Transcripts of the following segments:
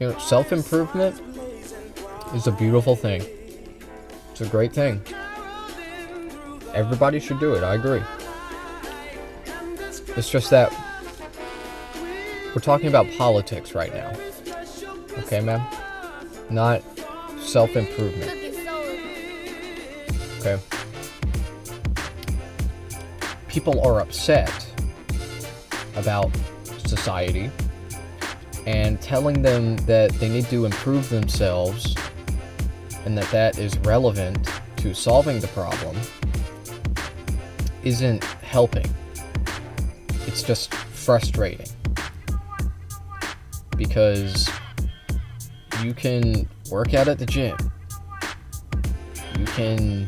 Self-improvement is a beautiful thing. It's a great thing. Everybody should do it, I agree. It's just that we're talking about politics right now. Okay, man? Not self-improvement. Okay? People are upset about society and telling them that they need to improve themselves and that is relevant to solving the problem isn't helping. It's just frustrating. Because you can work out at the gym. You can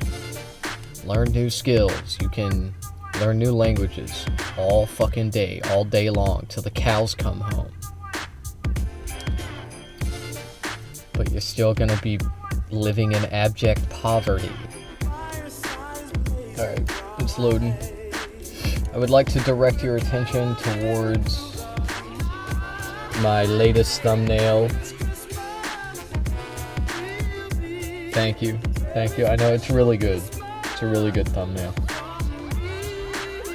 learn new skills. You can learn new languages all fucking day, all day long, till the cows come home. But you're still gonna be living in abject poverty. Alright, it's loading. I would like to direct your attention towards my latest thumbnail. Thank you. I know it's really good. It's a really good thumbnail.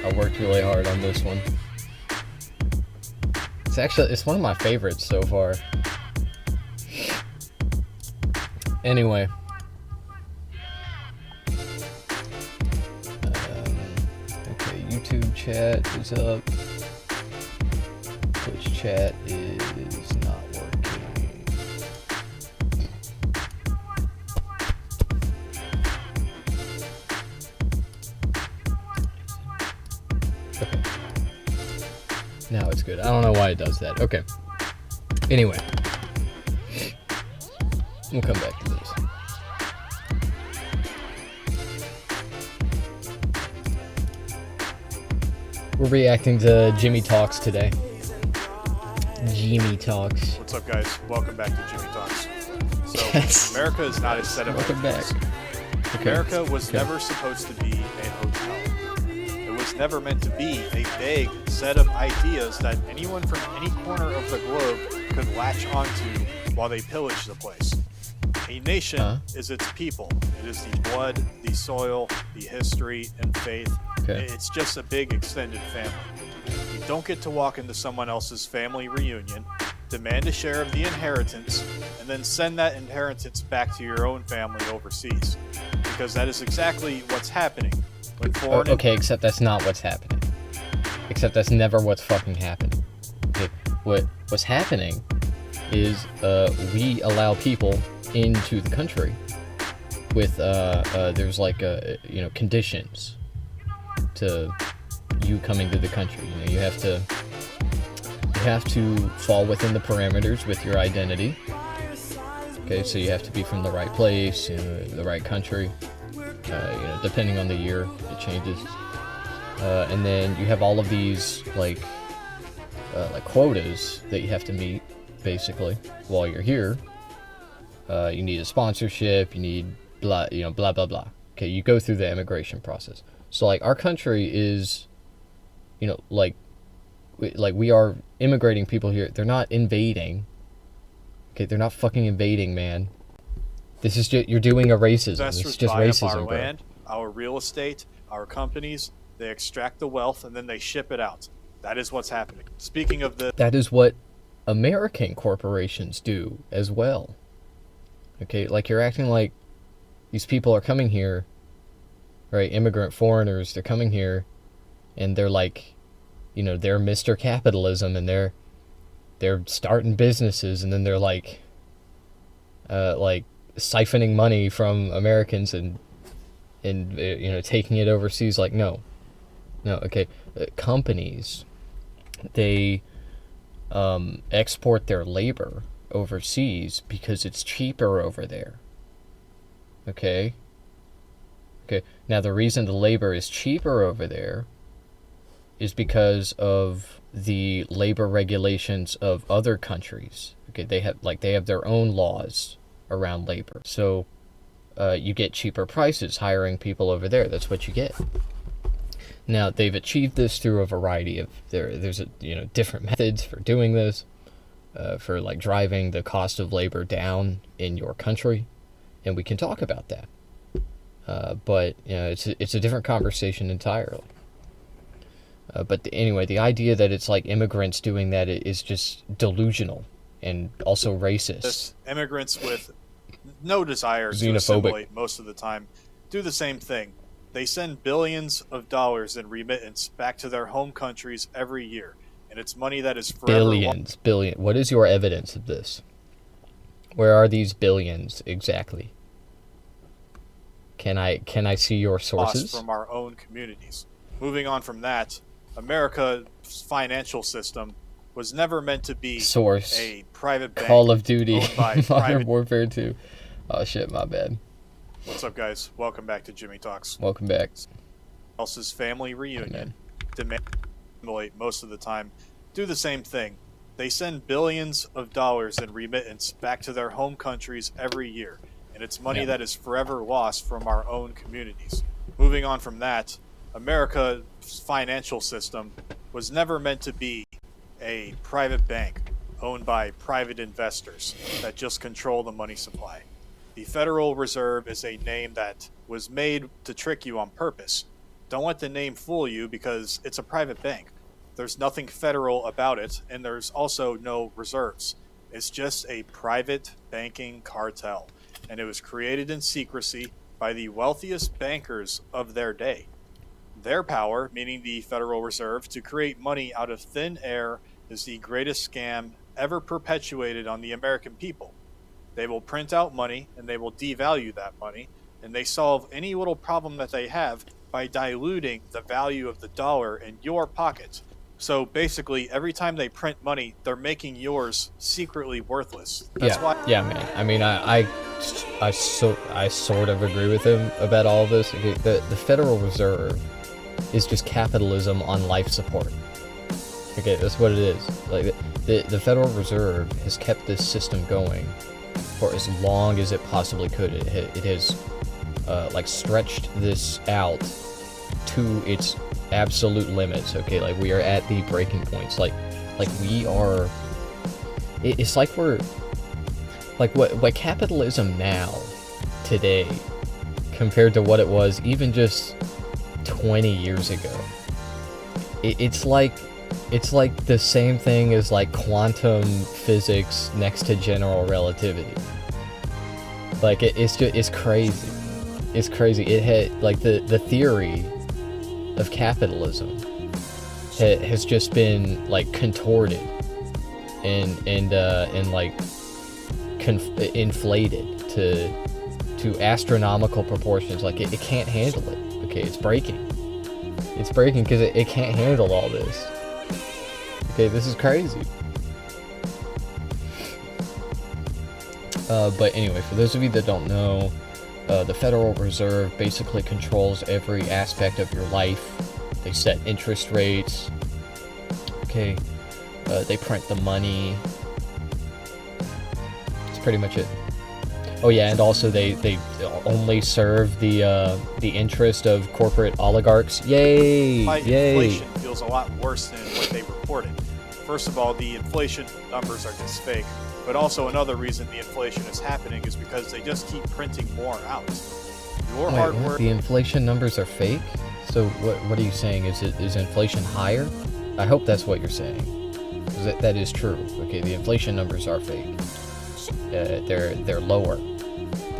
I worked really hard on this one. It's one of my favorites so far. Anyway. Okay, YouTube chat is up. Twitch chat is not working. Okay. Now it's good. I don't know why it does that. Okay. Anyway. We'll come back to this. We're reacting to JimmyTalks today. JimmyTalks. What's up, guys? Welcome back to JimmyTalks. So, Yes. America is not a set of Welcome ideas. back. Okay. America was never supposed to be a hotel. It was never meant to be a vague set of ideas that anyone from any corner of the globe could latch onto while they pillage the place. A nation is its people. It is the blood, the soil, the history, and faith. Okay. It's just a big extended family. You don't get to walk into someone else's family reunion, demand a share of the inheritance, and then send that inheritance back to your own family overseas. Because that is exactly what's happening when foreign... Okay, except that's not what's happening. Except that's never what's fucking happening. Okay, what's happening is we allow people into the country with there's like conditions to you coming to the country. You have to fall within the parameters with your identity. Okay, so you have to be from the right place, the right country. Depending on the year, it changes. And then you have all of these like quotas that you have to meet basically while you're here. You need a sponsorship. You need blah blah blah. Okay, you go through the immigration process. So like our country is, we are immigrating people here. They're not invading. Okay, they're not fucking invading, man. This is just, you're doing a racism. It's just buy up racism, our bro. land, our real estate, our companies. They extract the wealth and then they ship it out. That is what's happening. Speaking of the... That is what American corporations do as well. Okay, like you're acting like these people are coming here, right? Immigrant foreigners, they're coming here, and they're like, they're Mr. Capitalism, and they're starting businesses, and then they're like siphoning money from Americans and taking it overseas. Like no, okay, companies, they export their labor overseas because it's cheaper over there. Okay, now the reason the labor is cheaper over there is because of the labor regulations of other countries. Okay, they have their own laws around labor. So you get cheaper prices hiring people over there. That's what you get. Now, they've achieved this through a variety of there's different methods for doing this. for like driving the cost of labor down in your country, and we can talk about that. But you know, it's a different conversation entirely. But anyway, the idea that it's like immigrants doing that is just delusional and also racist. Immigrants with no desire to Xenophobic. assimilate most of the time do the same thing. They send billions of dollars in remittance back to their home countries every year, and it's money that is forever Billion. What is your evidence of this? Where are these billions exactly? Can I see your sources? From our own communities. Moving on from that, America's financial system was never meant to be a private bank. Call of Duty, owned by Modern Warfare 2. Oh shit, my bad. What's up, guys? Welcome back to Jimmy Talks. Welcome back. Else's family reunion demand most of the time do the same thing. They send billions of dollars in remittance back to their home countries every year, and it's money that is forever lost from our own communities. Moving on from that, America's financial system was never meant to be a private bank owned by private investors that just control the money supply. The Federal Reserve is a name that was made to trick you on purpose. Don't let the name fool you because it's a private bank. There's nothing federal about it, and there's also no reserves. It's just a private banking cartel, and it was created in secrecy by the wealthiest bankers of their day. Their power, meaning the Federal Reserve, to create money out of thin air is the greatest scam ever perpetuated on the American people. They will print out money, and they will devalue that money, and they solve any little problem that they have by diluting the value of the dollar in your pocket. So basically, every time they print money, they're making yours secretly worthless. That's why. Yeah, man. I mean, I sort of agree with him about all of this. Okay, the Federal Reserve is just capitalism on life support. Okay, that's what it is. Like the Federal Reserve has kept this system going for as long as it possibly could. It has like stretched this out to its absolute limits. Okay, like we are at the breaking points. Like we are. It's like we're like what capitalism now today compared to what it was even just 20 years ago. It's like the same thing as like quantum physics next to general relativity. Like it's crazy. It's crazy. It had like the theory of capitalism has just been like contorted and like inflated to astronomical proportions. Like it can't handle it. Okay, it's breaking because it can't handle all this. Okay, this is crazy. But anyway, for those of you that don't know, the Federal Reserve basically controls every aspect of your life. They set interest rates. Okay, they print the money. That's pretty much it. Oh yeah, and also they only serve the interest of corporate oligarchs. Yay! Inflation feels a lot worse than what they reported. First of all, the inflation numbers are just fake. But also another reason the inflation is happening is because they just keep printing more out. Your hard work. The inflation numbers are fake? So what are you saying? Is inflation higher? I hope that's what you're saying. That is true. Okay, the inflation numbers are fake. They're lower.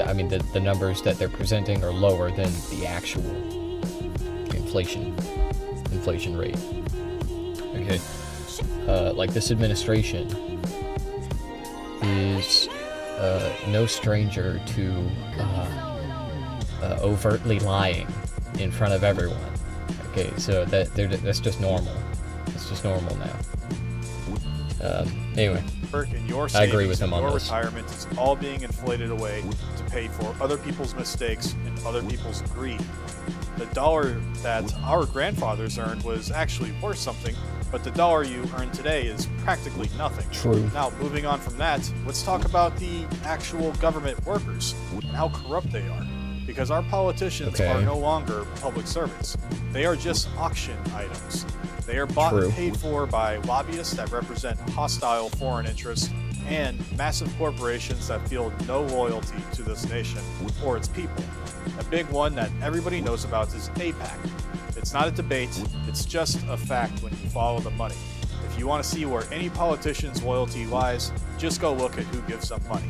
I mean, the numbers that they're presenting are lower than the actual inflation rate. Okay, like this administration is no stranger to overtly lying in front of everyone. Okay, so that's just normal. It's just normal now. Anyway, I agree with him on this. Your retirement is all being inflated away to pay for other people's mistakes and other people's greed. The dollar that our grandfathers earned was actually worth something, but the dollar you earn today is practically nothing. True. Now, moving on from that, let's talk about the actual government workers and how corrupt they are. because our politicians Okay. are no longer public servants. They are just auction items. They are bought True. and paid for by lobbyists that represent hostile foreign interests and massive corporations that feel no loyalty to this nation or its people. A big one that everybody knows about is AIPAC. It's not a debate, it's just a fact when you follow the money. If you want to see where any politician's loyalty lies, just go look at who gives them money.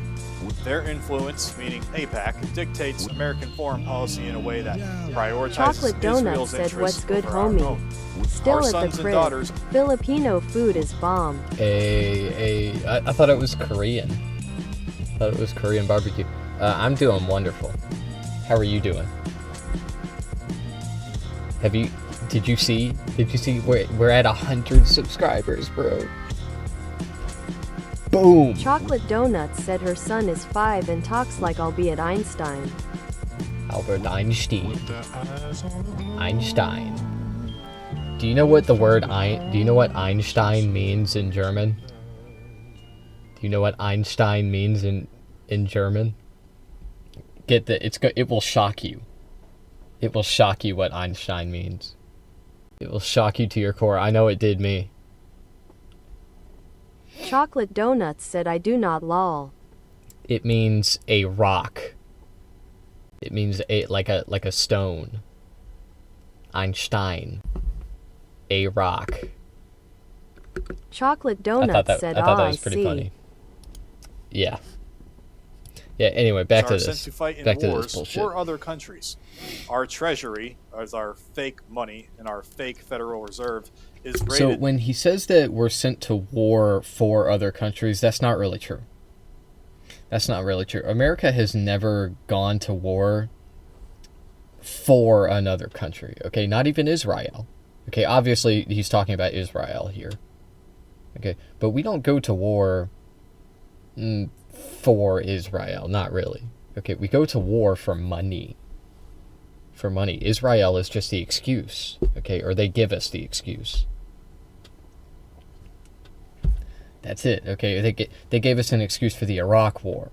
Their influence, meaning AIPAC, dictates American foreign policy in a way that prioritizes Chocolate Donut Israel's said, interests "What's good, over our homie?" own. Still Our at sons the and crib. daughters. Filipino food is bomb. I thought it was Korean. I thought it was Korean barbecue. I'm doing wonderful. How are you doing? Did you see we're at 100 subscribers, bro. Boom. Chocolate Donuts said her son is 5 and talks like albeit Einstein. Albert Einstein. Einstein. Do you know what Einstein means in German? Do you know what Einstein means in German? It will shock you. It will shock you what Einstein means. It will shock you to your core. I know it did me. Chocolate Donuts said, "I do not lol." It means a rock. It means like a stone. Einstein. A rock. Chocolate I Donuts thought said, that "Ah, I was pretty see." funny. Yeah. Yeah, anyway, back to Are this. sent to fight in Back to this wars bullshit. for other countries. Our treasury, as our fake money and our fake Federal Reserve, is rated. So when he says that we're sent to war for other countries, that's not really true. That's not really true. America has never gone to war for another country, okay? Not even Israel. Okay, obviously he's talking about Israel here. Okay, but we don't go to war for Israel, not really. Okay, we go to war for money. For money. Israel is just the excuse, okay? Or they give us the excuse. That's it, okay? They gave us an excuse for the Iraq War.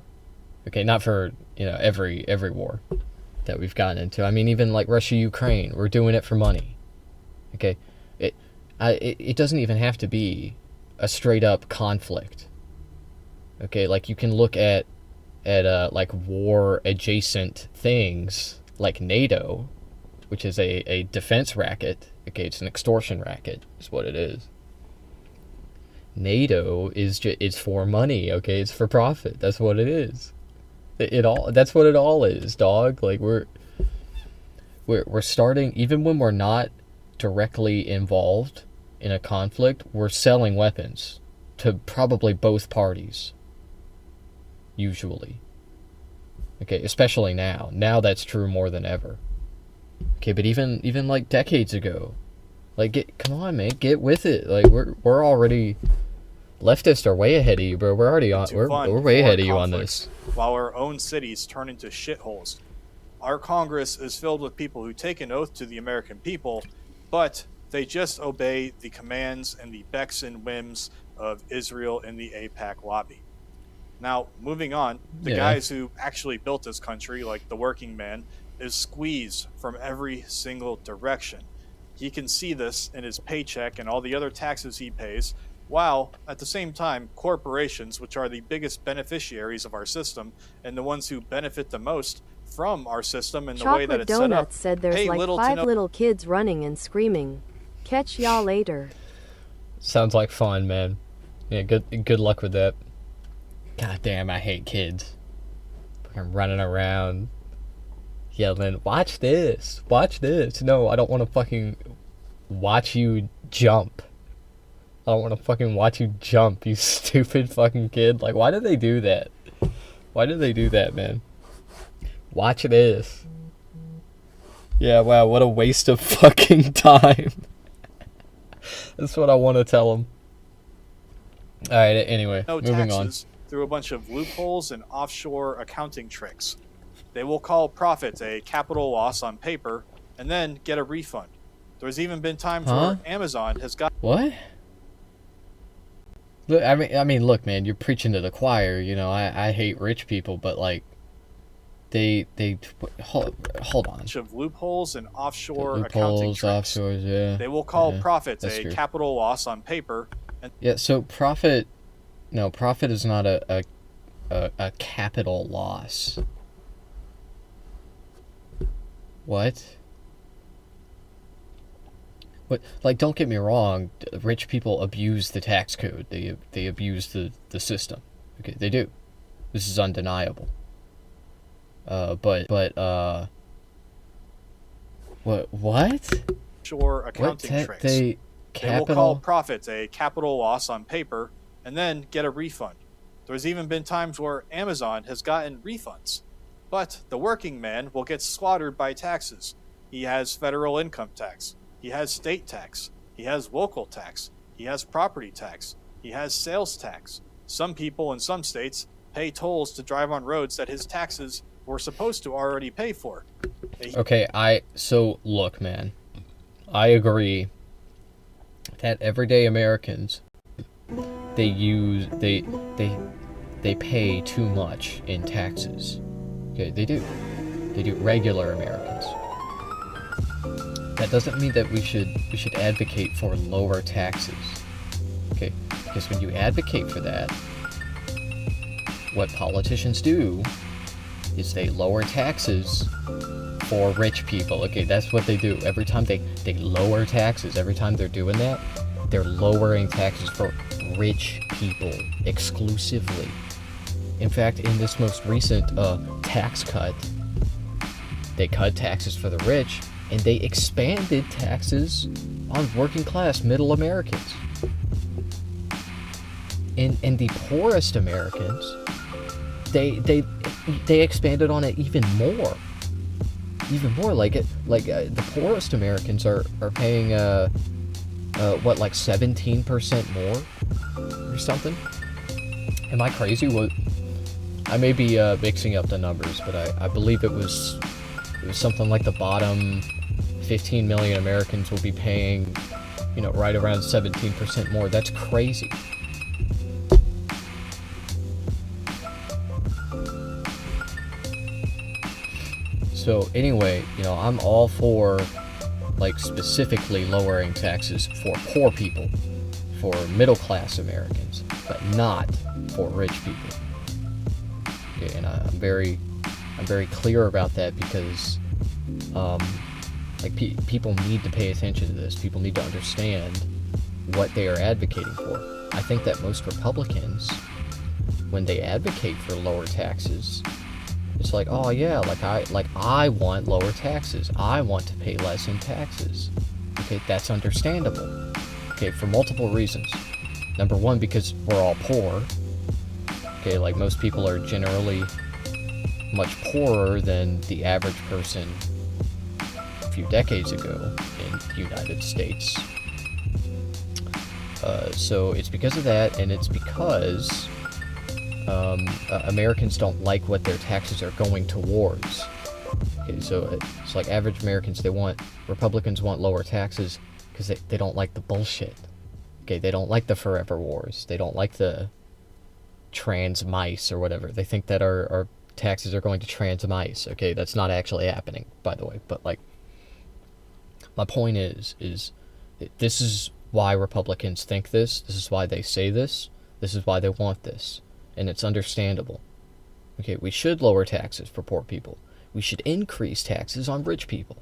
Okay, not for, every war that we've gotten into. I mean, even like Russia-Ukraine, we're doing it for money. Okay? It doesn't even have to be a straight-up conflict. Okay, like you can look at like war-adjacent things like NATO, which is a defense racket. Okay, it's an extortion racket, is what it is. NATO it's for money. Okay, it's for profit. That's what it is. That's what it all is, dog. Like we're starting, even when we're not directly involved in a conflict, we're selling weapons to probably both parties. Usually. Okay, especially now. Now that's true more than ever. Okay, but even like decades ago, like come on, man, get with it. Like we're already, leftists are way ahead of you, bro. We're already on. We're way ahead of you on this. While our own cities turn into shitholes, our Congress is filled with people who take an oath to the American people, but they just obey the commands and the becks and whims of Israel and the AIPAC lobby. Now, moving on, the guys who actually built this country, like the working man, is squeezed from every single direction. He can see this in his paycheck and all the other taxes he pays, while, at the same time, corporations, which are the biggest beneficiaries of our system and the ones who benefit the most from our system and the way that Chocolate it's set up, Donuts said there's pay like little to 5 no- little kids running and screaming. Catch y'all later. Sounds like fun, man. Yeah, good luck with that. God damn, I hate kids. Fucking running around, yelling, "Watch this! Watch this!" No, I don't want to fucking watch you jump. I don't want to fucking watch you jump, you stupid fucking kid. Like, why do they do that? Why do they do that, man? Watch this. Yeah, wow, what a waste of fucking time. That's what I want to tell them. Alright, anyway, no moving taxes through a bunch of loopholes and offshore accounting tricks. They will call profit a capital loss on paper and then get a refund. There's even been times where Amazon has got... What? Look, I mean, look, man, you're preaching to the choir. I hate rich people, but like, hold on. Of loopholes and offshore accounting Loopholes, tricks. offshores, yeah. They will call yeah, profit that's a true. capital loss on paper. And Yeah, so profit is not a capital loss. What? What? Like, don't get me wrong. Rich people abuse the tax code. They abuse the system. Okay, they do. This is undeniable. But what? offshore accounting tricks. They will call profit a capital loss on paper and then get a refund. There's even been times where Amazon has gotten refunds. But the working man will get slaughtered by taxes. He has federal income tax. He has state tax. He has local tax. He has property tax. He has sales tax. Some people in some states pay tolls to drive on roads that his taxes were supposed to already pay for. Okay, so look, man. I agree that everyday Americans they pay too much in taxes. Okay, they do. They do. Regular Americans. That doesn't mean that we should advocate for lower taxes. Okay, because when you advocate for that, what politicians do is they lower taxes for rich people. Okay, that's what they do. Every time they lower taxes, every time they're doing that, they're lowering taxes for rich people exclusively. In fact, in this most recent tax cut, they cut taxes for the rich, and they expanded taxes on working class middle Americans. And the poorest Americans, they expanded on it even more. The poorest Americans are paying like 17% more or something. Am I crazy? What? I may be mixing up the numbers, but I believe it was something like the bottom 15 million Americans will be paying, right around 17% more. That's crazy. So anyway, I'm all for, like, specifically lowering taxes for poor people, for middle class Americans, but not for rich people. Okay, and I'm very clear about that because, people need to pay attention to this. People need to understand what they are advocating for. I think that most Republicans, when they advocate for lower taxes, it's like, oh yeah, I want lower taxes. I want to pay less in taxes. Okay, that's understandable. Okay, for multiple reasons. Number one, because we're all poor. Okay, like most people are generally much poorer than the average person a few decades ago in the United States. So it's because of that, and it's because Americans don't like what their taxes are going towards. Okay, so it's like average Americans, Republicans want lower taxes because they don't like the bullshit. Okay, they don't like the forever wars. They don't like the trans mice or whatever. They think that our taxes are going to trans mice. Okay, that's not actually happening, by the way. But, like, my point is this is why Republicans think this. This is why they say this. This is why they want this. And it's understandable. Okay, we should lower taxes for poor people. We should increase taxes on rich people.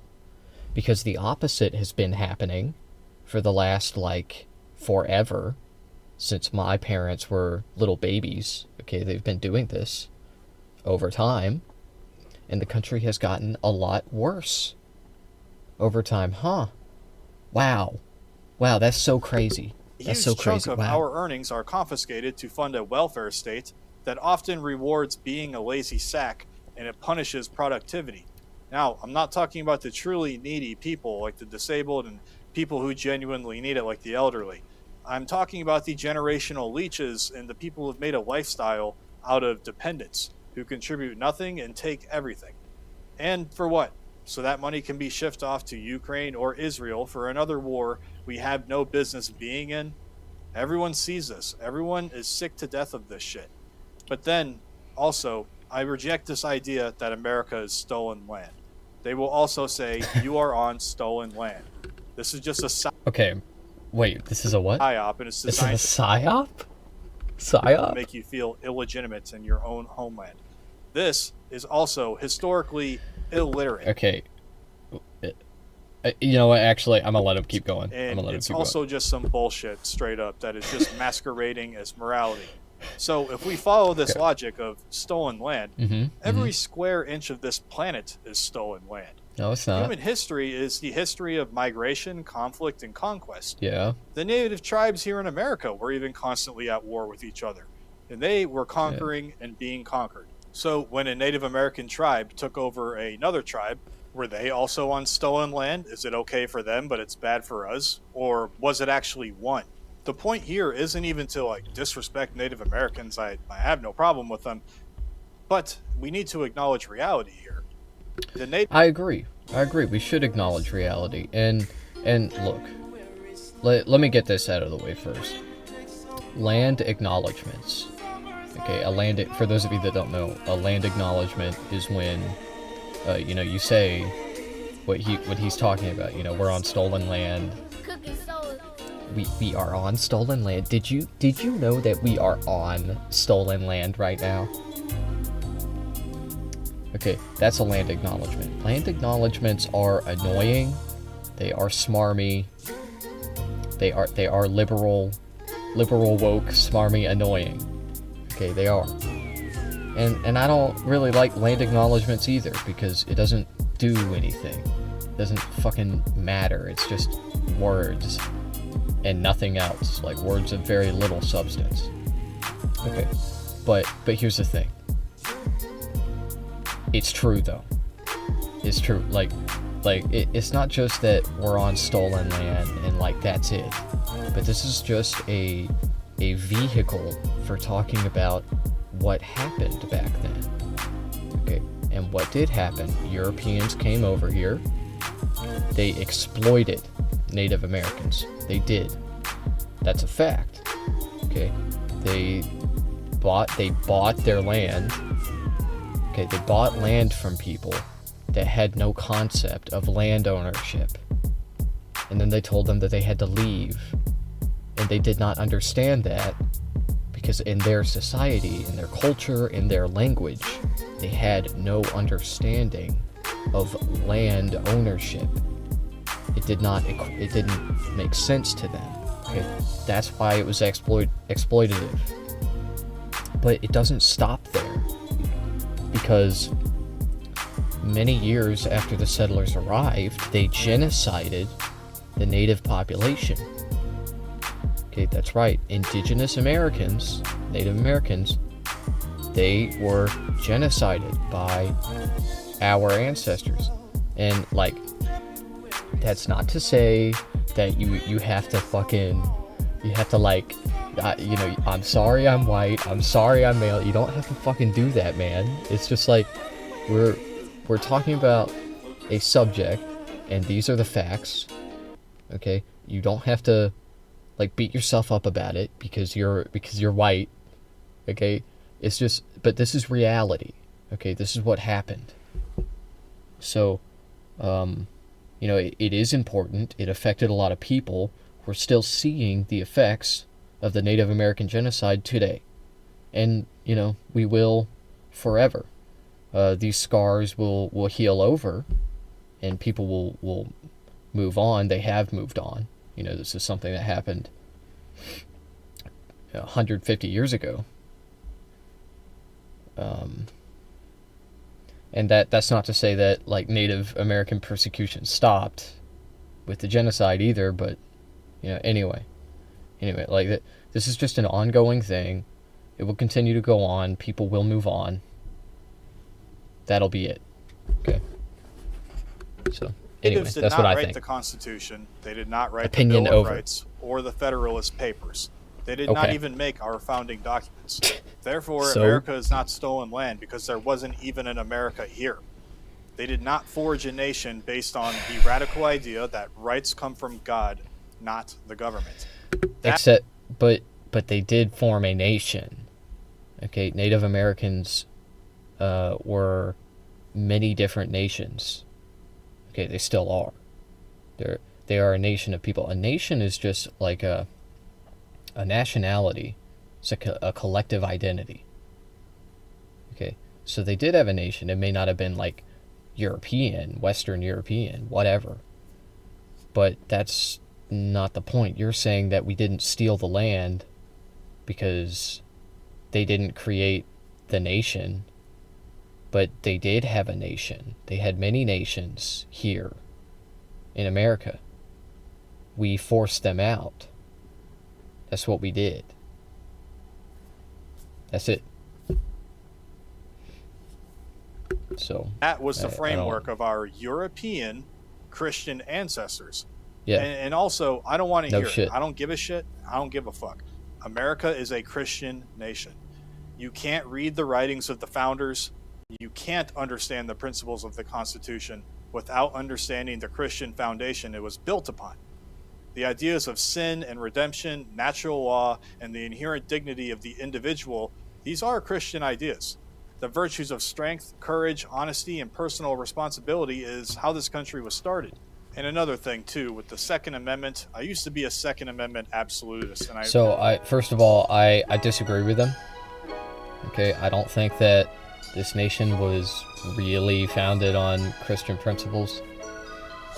Because the opposite has been happening for the last, forever. Since my parents were little babies. Okay, they've been doing this over time. And the country has gotten a lot worse over time. Wow, that's so crazy. That's so crazy. A huge chunk of our earnings are confiscated to fund a welfare state that often rewards being a lazy sack, and it punishes productivity. Now, I'm not talking about the truly needy people, like the disabled and people who genuinely need it, like the elderly. I'm talking about the generational leeches and the people who've made a lifestyle out of dependence, who contribute nothing and take everything. And for what? So that money can be shipped off to Ukraine or Israel for another war we have no business being in. Everyone sees this. Everyone is sick to death of this shit. But then, also, I reject this idea that America is stolen land. They will also say, you are on stolen land. This is just a Okay, wait, this is a what? psyop, and it's This designed is a psyop? Psyop? to make you feel illegitimate in your own homeland. This is also historically illiterate. Okay. You know what? Actually, I'm gonna let him keep going. And it's also just some bullshit, straight up, that is just masquerading as morality. So if we follow this logic of stolen land, every square inch of this planet is stolen land. No, it's not. Human history is the history of migration, conflict, and conquest. Yeah. The native tribes here in America were even constantly at war with each other, and they were conquering and being conquered. So when a Native American tribe took over another tribe, were they also on stolen land? Is it okay for them, but it's bad for us? Or was it actually one? The point here isn't even to disrespect Native Americans. I have no problem with them, but we need to acknowledge reality here. I agree. We should acknowledge reality. And look, let me get this out of the way first. Land acknowledgements. Okay, for those of you that don't know, a land acknowledgement is when, you say what he's talking about. We're on stolen land. We are on stolen land. Did you know that we are on stolen land right now? Okay, that's a land acknowledgement. Land acknowledgements are annoying. They are smarmy. They are liberal woke, smarmy, annoying. Okay, they are. And I don't really like land acknowledgements either, because it doesn't do anything. It doesn't fucking matter. It's just words and nothing else. Like words of very little substance. Okay. But here's the thing. It's true though. It's true. It's not just that we're on stolen land and that's it. But this is just a vehicle for talking about what happened back then. Okay, and what did happen? Europeans came over here. They exploited Native Americans. They did. That's a fact. Okay, they bought their land. Okay, they bought land from people that had no concept of land ownership. And then they told them that they had to leave. And they did not understand that, because in their society, in their culture, in their language, they had no understanding of land ownership. It didn't make sense to them. Okay? That's why it was exploitative. But it doesn't stop there, because many years after the settlers arrived, they genocided the native population. Okay, that's right. Indigenous Americans, Native Americans, they were genocided by our ancestors. And that's not to say that you have to I'm sorry I'm white, I'm sorry I'm male. You don't have to fucking do that, man. It's just we're talking about a subject, and these are the facts. Okay? You don't have to beat yourself up about it because you're white. Okay? It's just, but this is reality. Okay? This is what happened. So, it is important. It affected a lot of people. We're still seeing the effects of the Native American genocide today. And, we will forever. These scars will heal over, and people will move on. They have moved on. This is something that happened 150 years ago. And that's not to say that Native American persecution stopped with the genocide either, but anyway, this is just an ongoing thing. It will continue to go on. People will move on. That'll be it. Okay. So anyway, Natives that's what I think. did not write the Constitution. They did not write the Bill of Rights or the Federalist Papers. They did not even make our founding documents. Therefore, America is not stolen land, because there wasn't even an America here. They did not forge a nation based on the radical idea that rights come from God, not the government. But they did form a nation. Okay, Native Americans were many different nations. Okay, they still are. They are a nation of people. A nation is just like a nationality. It's a collective identity. Okay, so they did have a nation. It may not have been like European, Western European, whatever. But that's not the point. You're saying that we didn't steal the land because they didn't create the nation, but they did have a nation. They had many nations here in America. We forced them out. That's what we did. That's it. So that was the framework of our European Christian ancestors. Yeah. And also, I don't want to No hear shit. it. I don't give a shit. I don't give a fuck. America is a Christian nation. You can't read the writings of the founders. You can't understand the principles of the Constitution without understanding the Christian foundation it was built upon. The ideas of sin and redemption, natural law, and the inherent dignity of the individual, these are Christian ideas. The virtues of strength, courage, honesty, and personal responsibility is how this country was started. And another thing, too, with the Second Amendment, I used to be a Second Amendment absolutist. And first of all, I disagree with them. Okay, I don't think that this nation was really founded on Christian principles,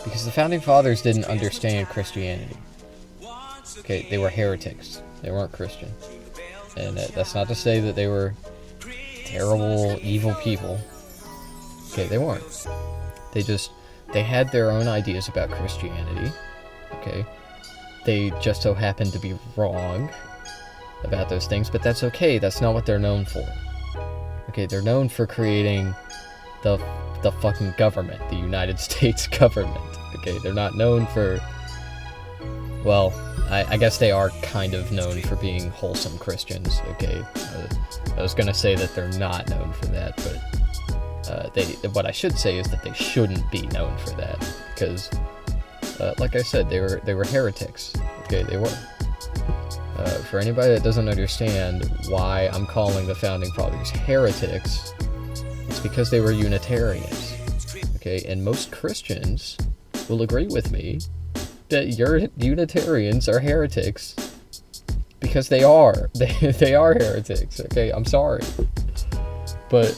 because the Founding Fathers didn't understand Christianity. Okay, they were heretics. They weren't Christian. And that's not to say that they were terrible, evil people. Okay, they weren't. They had their own ideas about Christianity. Okay, they just so happened to be wrong about those things, but that's okay. That's not what they're known for. Okay, they're known for creating the fucking government, the United States government. Okay, they're not known for, well, I guess they are kind of known for being wholesome Christians. Okay, I was gonna say that they're not known for that, but what I should say is that they shouldn't be known for that, because like I said, they were heretics. Okay, they were. For anybody that doesn't understand why I'm calling the Founding Fathers heretics, it's because they were Unitarians. Okay, and most Christians will agree with me that Unitarians are heretics, because they are. They are heretics. Okay, I'm sorry. But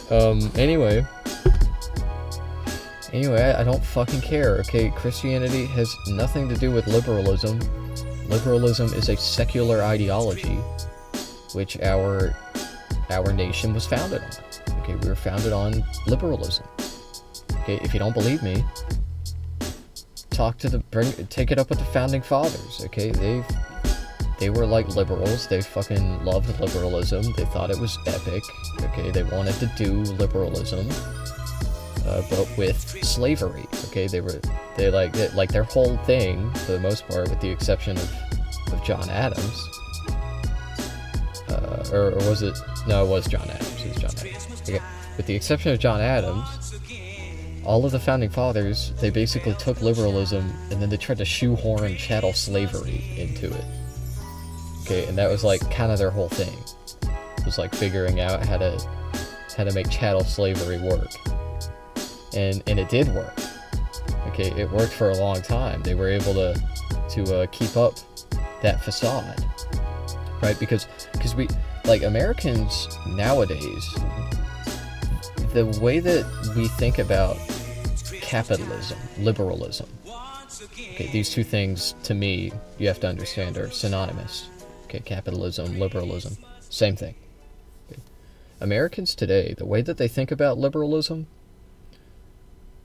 anyway, I don't fucking care. Okay, Christianity has nothing to do with liberalism. Liberalism is a secular ideology, which our nation was founded on. Okay, we were founded on liberalism. Okay, if you don't believe me, take it up with the Founding Fathers. Okay, they were like liberals. They fucking loved liberalism. They thought it was epic. Okay, they wanted to do liberalism, but with slavery. Okay, they like their whole thing, for the most part, with the exception of John Adams. Or was it? No, it was John Adams. It was John Adams. Okay, with the exception of John Adams, all of the Founding Fathers, they basically took liberalism and then they tried to shoehorn chattel slavery into it. Okay, and that was like kind of their whole thing. It was like figuring out how to make chattel slavery work. And it did work. Okay, it worked for a long time. They were able to keep up that facade, right? Because we, like, Americans nowadays, the way that we think about capitalism, liberalism, okay, these two things, to me, you have to understand, are synonymous. Okay, capitalism, liberalism, same thing. Okay. Americans today, the way that they think about liberalism,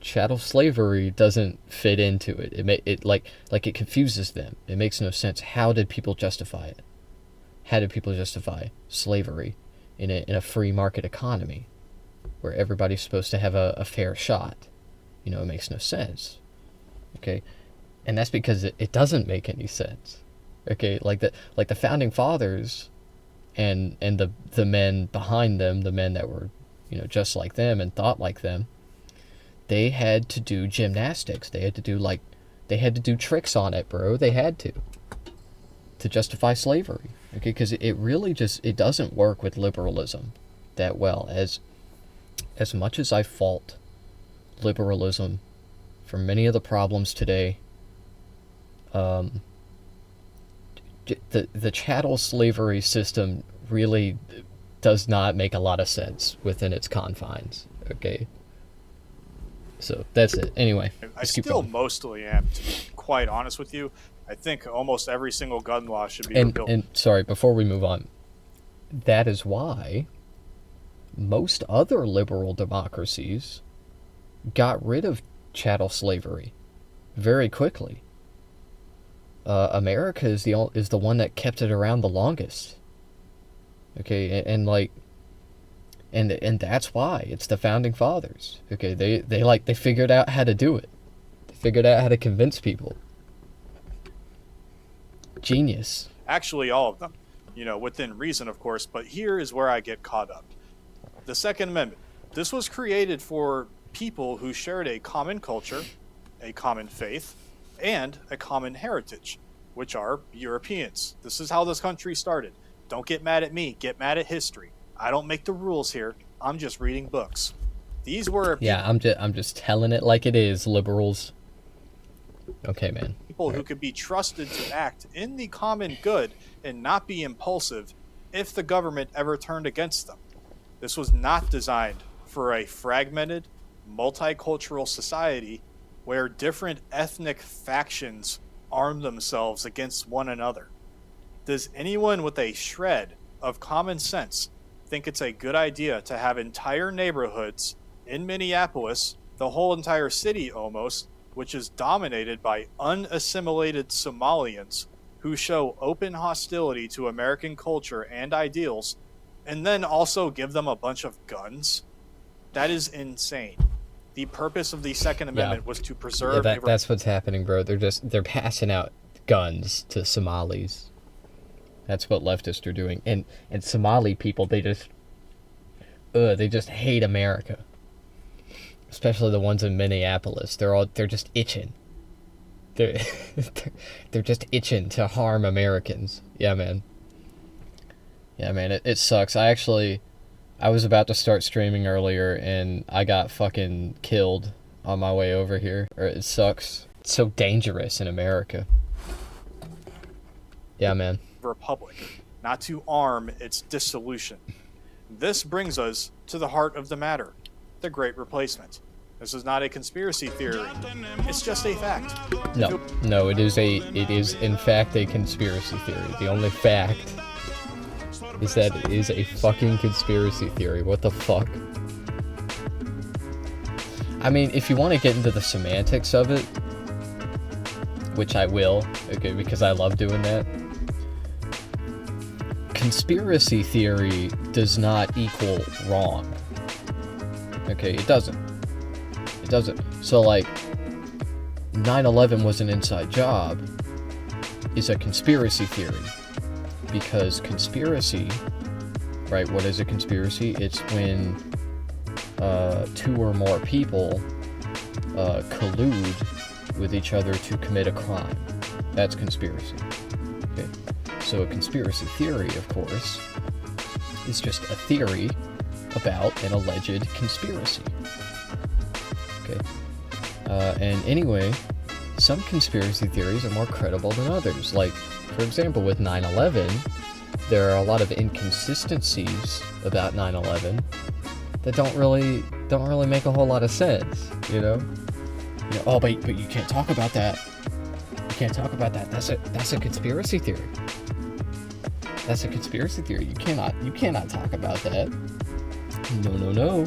chattel slavery doesn't fit into it. It confuses them. It makes no sense. How did people justify it? How did people justify slavery in a free market economy where everybody's supposed to have a fair shot? You know, it makes no sense. Okay, and that's because it doesn't make any sense. Okay, like the Founding Fathers and the men behind them, the men that were, you know, just like them and thought like them, they had to do gymnastics. They had to do tricks on it, bro. They had to justify slavery. Okay, because it really it doesn't work with liberalism that well, as as much as I fault liberalism for many of the problems today, the chattel slavery system really does not make a lot of sense within its confines. Okay, so that's it. Anyway, I still mostly am, to be quite honest with you. I think almost every single gun law should be repealed. And sorry, before we move on, that is why most other liberal democracies got rid of chattel slavery very quickly. America is the one that kept it around the longest. Okay, and that's why it's the founding fathers. Okay, they figured out how to do it. They figured out how to convince people. Genius. Actually, all of them, within reason, of course. But here is where I get caught up. The Second Amendment. This was created for people who shared a common culture, a common faith, and a common heritage, which are Europeans. This is how this country started. Don't get mad at me. Get mad at history. I don't make the rules here. I'm just reading books. These were I'm just telling it like it is, liberals. Okay, man. People who could be trusted to act in the common good and not be impulsive if the government ever turned against them. This was not designed for a fragmented, multicultural society where different ethnic factions arm themselves against one another. Does anyone with a shred of common sense think it's a good idea to have entire neighborhoods in Minneapolis, the whole entire city almost, which is dominated by unassimilated Somalians who show open hostility to American culture and ideals, and then also give them a bunch of guns? That is insane. The purpose of the Second Amendment was to preserve... that's what's happening, bro. They're passing out guns to Somalis. That's what leftists are doing. And Somali people, they just hate America. Especially the ones in Minneapolis. They're just itching. They're just itching to harm Americans. Yeah, man. Yeah, man, it sucks. I was about to start streaming earlier and I got fucking killed on my way over here. It sucks. It's so dangerous in America. Yeah, man. Republic, not to arm its dissolution. This brings us to the heart of the matter, the Great Replacement. This is not a conspiracy theory. It's just a fact. No, it is in fact a conspiracy theory. The only fact is that it is a fucking conspiracy theory. What the fuck? I mean, if you want to get into the semantics of it, which I will, okay, because I love doing that. Conspiracy theory does not equal wrong. Okay, it doesn't. It doesn't. So, like, 9/11 was an inside job is a conspiracy theory. Because conspiracy, right, what is a conspiracy? It's when two or more people collude with each other to commit a crime. That's conspiracy. Okay. So a conspiracy theory, of course, is just a theory about an alleged conspiracy. Okay. And anyway, some conspiracy theories are more credible than others. Like, for example, with 9/11, there are a lot of inconsistencies about 9/11 that don't really make a whole lot of sense, you know? Oh, but you can't talk about that. You can't talk about that. That's a conspiracy theory. That's a conspiracy theory. You cannot talk about that. No.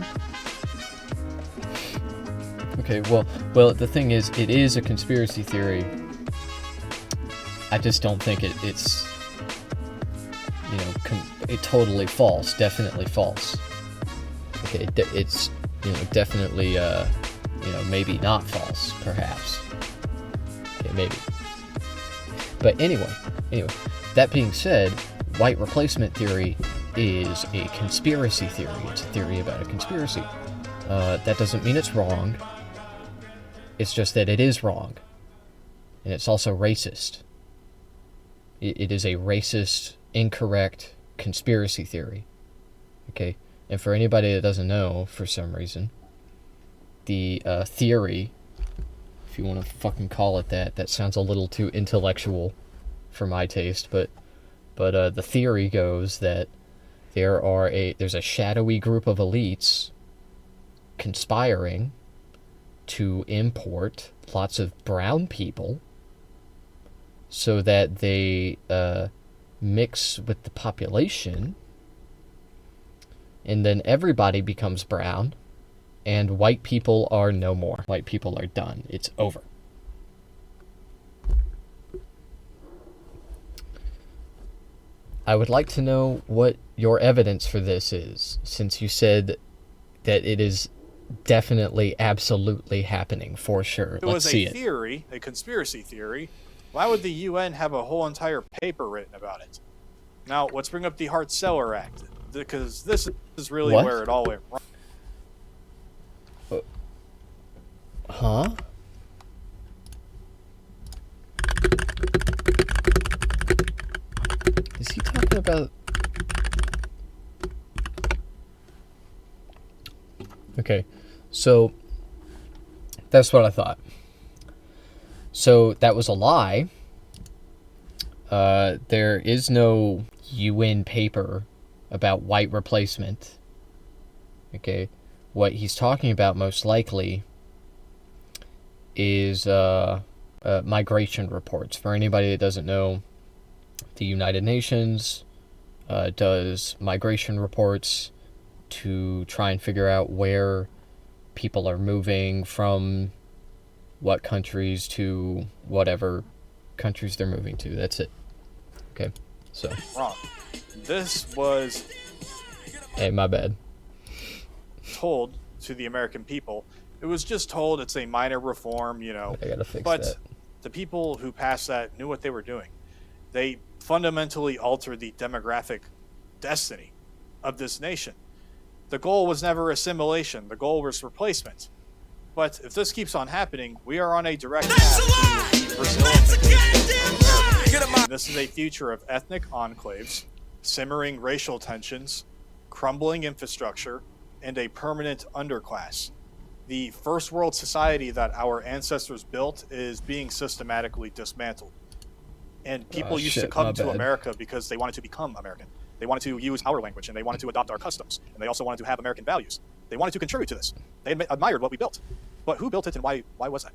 Okay, well, the thing is, it is a conspiracy theory. I just don't think it's totally false. Definitely false. Okay, it's definitely maybe not false, perhaps. Okay, maybe. But anyway, that being said, white replacement theory is a conspiracy theory. It's a theory about a conspiracy. That doesn't mean it's wrong. It's just that it is wrong. And it's also racist. It is a racist, incorrect conspiracy theory. Okay? And for anybody that doesn't know, for some reason, the theory, if you want to fucking call it that, that sounds a little too intellectual for my taste, but the theory goes that there's a shadowy group of elites conspiring to import lots of brown people so that they mix with the population, and then everybody becomes brown, and white people are no more. White people are done. It's over. I would like to know what your evidence for this is, since you said that it is definitely, absolutely happening for sure. Let's see it. It was a theory, a conspiracy theory. Why would the UN have a whole entire paper written about it? Now, let's bring up the Hart-Celler Act, because this is really where it all went wrong. Huh? Is he talking about... Okay, so that's what I thought. So that was a lie. There is no UN paper about white replacement. Okay, what he's talking about most likely is migration reports. For anybody that doesn't know, the United Nations does migration reports to try and figure out where people are moving from, what countries to whatever countries they're moving to. That's it. Okay, so. Wrong. This was... Hey, my bad. ...told to the American people. It was just told it's a minor reform, you know. I gotta fix but that. The people who passed that knew what they were doing. They fundamentally altered the demographic destiny of this nation. The goal was never assimilation. The goal was replacement. But if this keeps on happening, we are on a direct path to the Brazilian of America. This is a future of ethnic enclaves, simmering racial tensions, crumbling infrastructure, and a permanent underclass. The first world society that our ancestors built is being systematically dismantled. And people used to come to America because they wanted to become American. They wanted to use our language, and they wanted to adopt our customs, and they also wanted to have American values. They wanted to contribute to this. They admired what we built. But who built it, and why was that?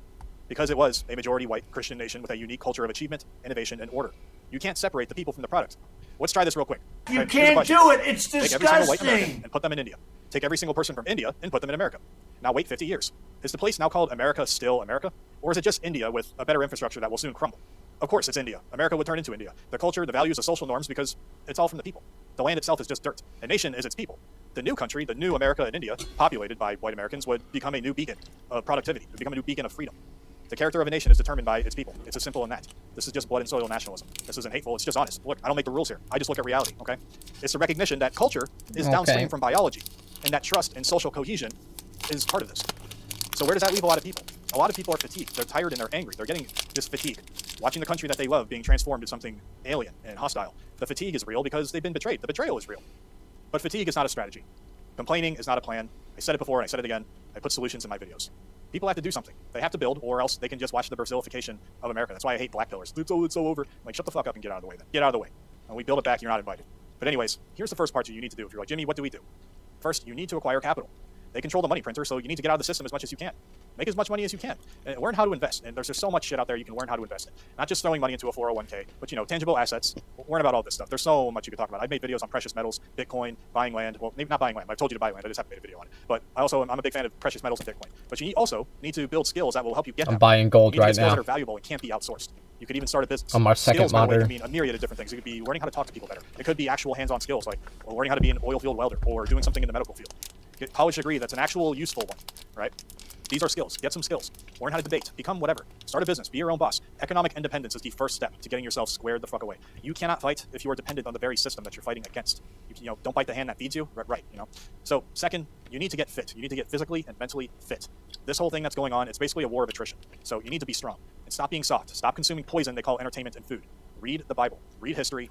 Because it was a majority white Christian nation with a unique culture of achievement, innovation, and order. You can't separate the people from the product. Let's try this real quick. You can't do it. It's disgusting. Take every single white American and put them in India. Take every single person from India and put them in America. Now wait 50 years. Is the place now called America still America? Or is it just India with a better infrastructure that will soon crumble? Of course it's India. America would turn into India. The culture, the values, the social norms, because it's all from the people. The land itself is just dirt. A nation is its people. The new country, the new America in India, populated by white Americans, would become a new beacon of productivity. It would become a new beacon of freedom. The character of a nation is determined by its people. It's as simple as that. This is just blood and soil nationalism. This isn't hateful. It's just honest. Look, I don't make the rules here. I just look at reality, okay? It's the recognition that culture is downstream from biology, and that trust and social cohesion is part of this. So where does that leave a lot of people? A lot of people are fatigued. They're tired and they're angry. They're getting this fatigue, watching the country that they love being transformed into something alien and hostile. The fatigue is real because they've been betrayed. The betrayal is real. But fatigue is not a strategy. Complaining is not a plan. I said it before and I said it again. I put solutions in my videos. People have to do something. They have to build, or else they can just watch the Brazilification of America. That's why I hate black pillars. It's so over. Like, shut the fuck up and get out of the way then. Get out of the way. When we build it back, you're not invited. But anyways, here's the first part you need to do. If you're like, Jimmy, what do we do? First, you need to acquire capital. They control the money printer, so you need to get out of the system as much as you can. Make as much money as you can. And learn how to invest. And there's just so much shit out there you can learn how to invest in. Not just throwing money into a 401k, but, you know, tangible assets. Learn about all this stuff. There's so much you can talk about. I've made videos on precious metals, Bitcoin, buying land. Well, maybe not buying land. I've told you to buy land. I just haven't made a video on it. But I'm a big fan of precious metals and Bitcoin. But you also need to build skills that will help you get I'm buying gold right skills now. that are valuable and can't be outsourced. You could even start a business. On my second skills, by the way, monitor. can mean a myriad of different things. It could be learning how to talk to people better. It could be actual hands-on skills, like learning how to be an oil field welder or doing something in the medical field. Get a college degree that's an actual useful one, right? These are skills. Get some skills. Learn how to debate. Become whatever. Start a business. Be your own boss. Economic independence is the first step to getting yourself squared the fuck away. You cannot fight if you are dependent on the very system that you're fighting against. You know, don't bite the hand that feeds you. Right, you know. So second, you need to get fit. You need to get physically and mentally fit. This whole thing that's going on, it's basically a war of attrition. So you need to be strong and stop being soft. Stop consuming poison they call entertainment and food. Read the Bible. Read history.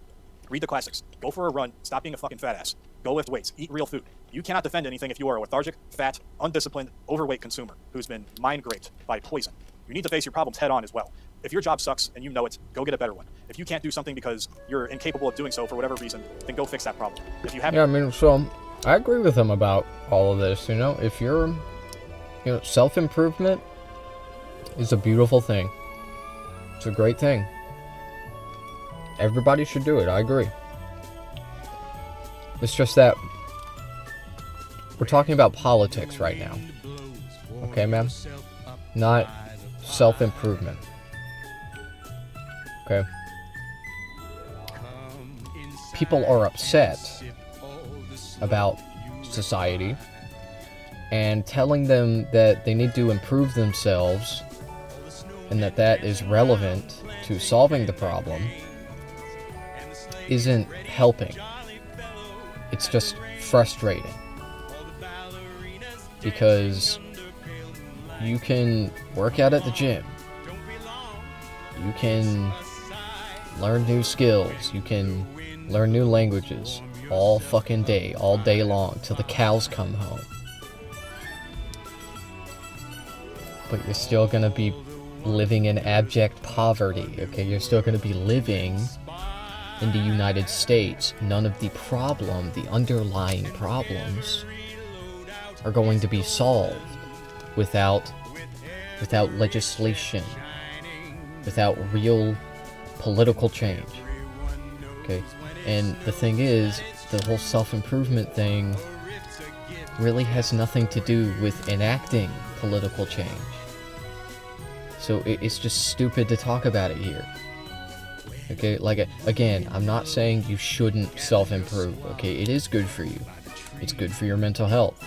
Read the classics. Go for a run. Stop being a fucking fat ass. Go lift weights. Eat real food. You cannot defend anything if you are a lethargic, fat, undisciplined, overweight consumer who's been mind-raped by poison. You need to face your problems head on as well. If your job sucks and you know it, go get a better one. If you can't do something because you're incapable of doing so for whatever reason, then go fix that problem. If you have Yeah, I mean, so I agree with him about all of this. You know, if you're, self-improvement is a beautiful thing. It's a great thing. Everybody should do it. I agree. It's just that we're talking about politics right now. Okay, man? Not self-improvement. Okay? People are upset about society and telling them that they need to improve themselves and that is relevant to solving the problem isn't helping. It's just frustrating. Because you can work out at the gym. You can learn new skills. You can learn new languages all fucking day, all day long, till the cows come home. But you're still gonna be living in abject poverty, okay? You're still gonna be living in the United States. None of the underlying problems are going to be solved without legislation, without real political change. Okay? And the thing is, the whole self-improvement thing really has nothing to do with enacting political change. So it's just stupid to talk about it here. Okay, like, again, I'm not saying you shouldn't self-improve, okay? It is good for you. It's good for your mental health.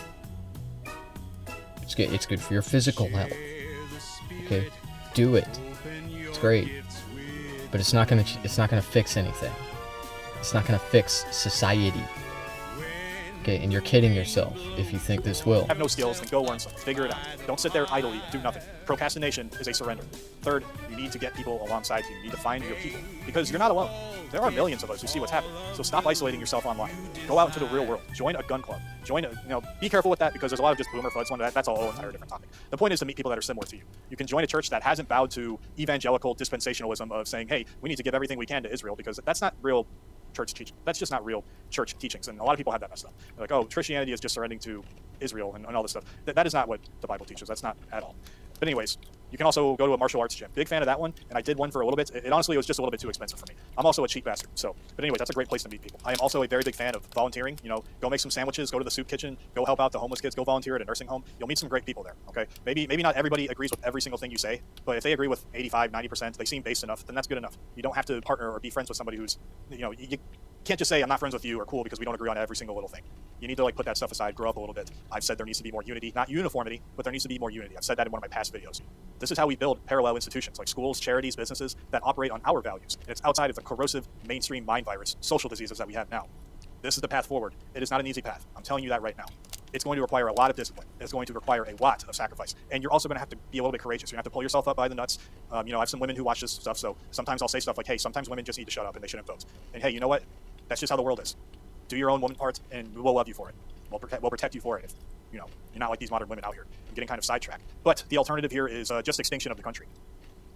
It's good for your physical health. Okay? Do it. It's great. But it's not gonna fix anything. It's not gonna fix society. Okay, and you're kidding yourself if you think this will. Have no skills, then go learn something. Figure it out. Don't sit there idly and do nothing. Procrastination is a surrender. Third, you need to get people alongside you. You need to find your people. Because you're not alone. There are millions of us who see what's happening. So stop isolating yourself online. Go out into the real world. Join a gun club. Be careful with that because there's a lot of just boomer fuds. That's a whole entire different topic. The point is to meet people that are similar to you. You can join a church that hasn't bowed to evangelical dispensationalism of saying, hey, we need to give everything we can to Israel, because that's not real church teaching. That's just not real church teachings. And a lot of people have that messed up. They're like, oh, Christianity is just surrendering to Israel and all this stuff. That is not what the Bible teaches. That's not at all. But anyways, you can also go to a martial arts gym. Big fan of that one, and I did one for a little bit. It honestly was just a little bit too expensive for me. I'm also a cheap bastard, but anyways, that's a great place to meet people. I am also a very big fan of volunteering. Go make some sandwiches, go to the soup kitchen, go help out the homeless kids, go volunteer at a nursing home. You'll meet some great people there, okay? Maybe not everybody agrees with every single thing you say, but if they agree with 85, 90%, they seem based enough, then that's good enough. You don't have to partner or be friends with somebody who's, you can't just say I'm not friends with you or cool because we don't agree on every single little thing. You need to put that stuff aside, grow up a little bit. I've said there needs to be more unity, not uniformity, but there needs to be more unity. I've said that in one of my past videos. This is how we build parallel institutions like schools, charities, businesses that operate on our values. And it's outside of the corrosive mainstream mind virus, social diseases that we have now. This is the path forward. It is not an easy path. I'm telling you that right now. It's going to require a lot of discipline. It's going to require a lot of sacrifice. And you're also going to have to be a little bit courageous. You're going to have to pull yourself up by the nuts. I have some women who watch this stuff, so sometimes I'll say stuff like, hey, sometimes women just need to shut up and they shouldn't vote. And hey, you know what? That's just how the world is. Do your own woman part, and we will love you for it. We'll protect you for it if, you're not like these modern women out here. I'm getting kind of sidetracked. But the alternative here is just extinction of the country.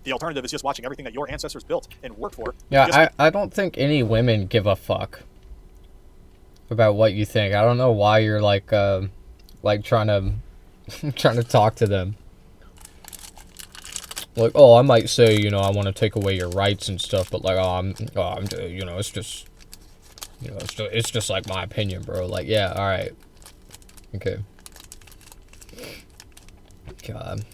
The alternative is just watching everything that your ancestors built and worked for. Yeah, I don't think any women give a fuck about what you think. I don't know why you're trying to talk to them. Like, oh, I might say, I want to take away your rights and stuff, but it's just, it's just like my opinion, bro. Like, yeah, all right, okay. God,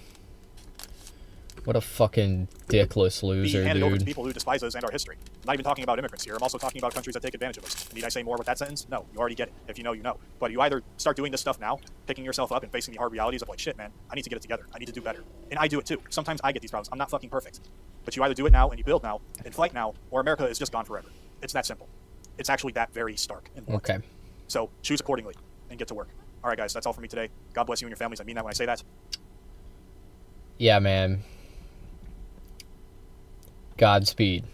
what a fucking dickless loser, be handed over to dude. people who despise us and our history. I'm not even talking about immigrants here. I'm also talking about countries that take advantage of us. Need I say more with that sentence? No, you already get it. If you know, you know. But you either start doing this stuff now, picking yourself up and facing the hard realities of shit, man, I need to get it together. I need to do better. And I do it too. Sometimes I get these problems. I'm not fucking perfect. But you either do it now and you build now and fight now, or America is just gone forever. It's that simple. It's actually that very stark and blunt. Okay. So choose accordingly and get to work. All right, guys, that's all for me today. God bless you and your families. I mean that when I say that. Yeah, man. Godspeed.